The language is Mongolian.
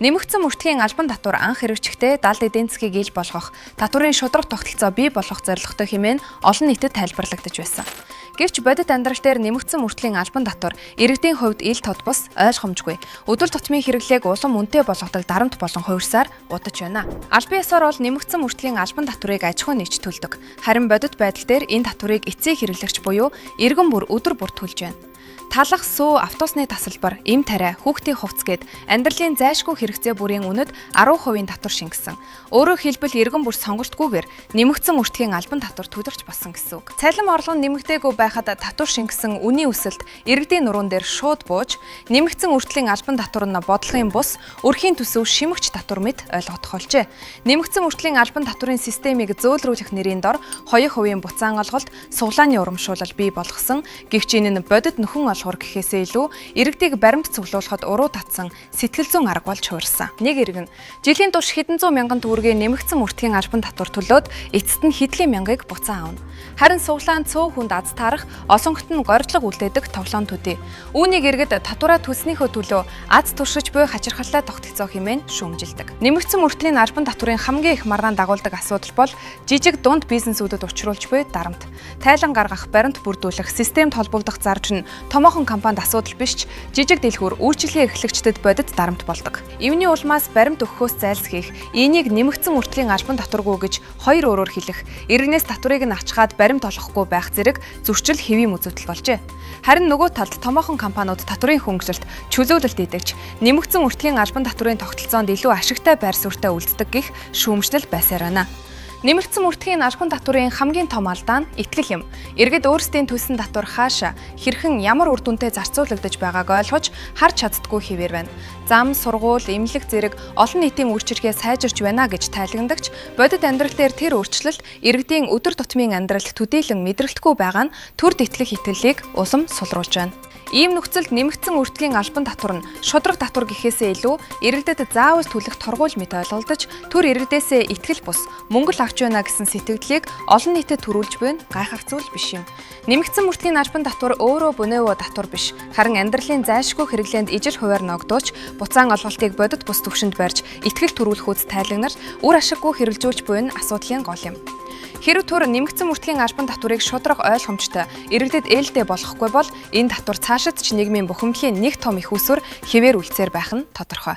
Нэмэгдсэн мөрдгийн албан татвар анх хэрэгжихдээ далд эдийн засгийг ил болгох, татварын шударга тогтолцоо бий болгох зорилготой хэмээн олон нийтэд тайлбарлагдаж байсан. Гэвч бодит амьдрал дээр нэмэгдсэн мөрдгийн албан татвар иргэдийн хувьд ил тод бус ойлгомжгүй. Өдөр тутмын хэрэглээг улам үнэтэй болгодог дарамт болон хувирсаар удаж байна. Албан ёсоор бол нэмэгдсэн мөрдгийн албан татварыг аж ахуй нэгж төлдөг. Харин бодит байдал дээр энэ татварыг эцсийн хэрэглэгч буюу иргэн бүр өдөр бүр төлж байна. Талах, сүү, автобусны тасалбар, эм тариа, хүүхдийн хувцас гээд амьдралын зайлшгүй хэрэгцээ бүрийн үнэд 10% татвар шингэсэн. Өөрөөр хэлбэл иргэн бүр сонголтгүйгээр нэмэгдсэн мөрдгийн албан татвар төлөрч болсон гэсэн үг. Цалин орлого нэмэгдээгүй байхад татвар шингэсэн үнийн өсөлт иргэдийн нуруунд дээр шууд бууж, нэмэгдсэн үртлийн албан татвар нь бодлогын бус, өрхийн төсөв шимэгч татвар мэт ойлгогдох болжээ. Нэмэгдсэн мөрдгийн албан татварын системийг зөөлрүүлэх нэрийн дор 2% буцаан олголт, суглааны урамшуулал бий болгосон. Гэвч энэ нь бодит нөхөн олгор гэхээсээ илүү иргэдийг баримт цуглуулахад уруу татсан сэтгэл зүйн арга болж хуурсан. Нэг иргэн жилийн турш хэдэн зуун мянган төгрөгийн нэмэгдсэн мөрдгийн албан татвар төлөөд эцэст нь хэдлийн мянгаыг буцаан авна. Харин суглаан цөөн хүнд аз таарах, олонгот нь горьдлого үлдээдэг тоглоом төдий. Үүнийг иргэд татвараа төлснийхөө төлөө аз туршиж буй хачирхалтай тогтолцоо хэмээн шүүмжилдэг. Нэмэгдсэн мөрдгийн албан татварын хамгийн их маргаан дагуулдаг асуудал бол жижиг дунд бизнесүүдэд учруулж буй дарамт. Тайлан гаргах, баримт бүрдүүлэх, системд холбогдох зарж нь томоохон компанид асуудал биш ч жижиг дэлгүүр үйлчлэлийн эрхлэгчдэд бодит дарамт болдог. Эвний улмаас баримт өгөхөөс зайлсхийх, энийг нэмэгдсэн мөрдгийн албан татваргүй гэж хоёр өөрөөр хэлэх, иргэнээс татварыг нь ачгаад баримт олохгүй байх зэрэг зөрчил хэвийн үзэгдэл болжээ. Харин нөгөө талд томоохон компаниуд татварын хөнгөлөлт, чөлөөлөлт идэгч, нэмэгдсэн мөрдгийн албан татварын тогтолцоонд илүү ашигтай байр суурьтай үлддэг гэх шүүмжлэл байсаар байна. Нэмэгдсэн мөрдгийн албан татварын хамгийн том алдаа нь итгэл юм. Иргэд өөрсдийн төлсөн татвар хаашаа, хэрхэн, ямар үр дүнтэй зарцуулагдаж байгааг ойлгож харж чаддаггүй хэвээр байна. Зам, сургууль, эмнэлэг зэрэг олон нийтийн үр жиргээ сайжирч байна гэж тайлагнадагч бодит амьдрал дээр тэр өөрчлөлт иргэдийн өдөр тутмын амьдралд төдийлөн мэдрэлтгүй байгаа нь төрд итгэх итгэлийг улам сулруулж байна. Ийм нөхцөлд нэмэгдсэн үртгийн албан татвар нь шудраг татвар гэхээсээ илүү иргэдэд заавал төлөх торгуул мэт ойлголдож төр иргэдээсээ итгэл бус мөнгө л авч байна гэсэн сэтгэлдлийг олон нийтэд төрүүлж буй нь гайхах зүйл биш юм. Нэмэгдсэн мөрдгийн албан татвар өөрөө бунэвөө татвар биш. Харин амьдралын зайлшгүй хэрэглээнд ижил хуваар ногдуулж буцаан олголтыг бодит бус түвшинд барьж итгэл төрүүлэхүйц тайлагнаар үр ашиггүй хэрэгжүүлж буй нь асуудлын гол юм. Хэрэв түр нэмэгдсэн мөрдгийн албан татварыг шудраг ойлгомжтой иргэдэд ээлтэй болгохгүй бол энэ татвар цаашид ч нийгмийн бухимдлийн нэг том их усүр хэвээр үлцээр байх нь тодорхой.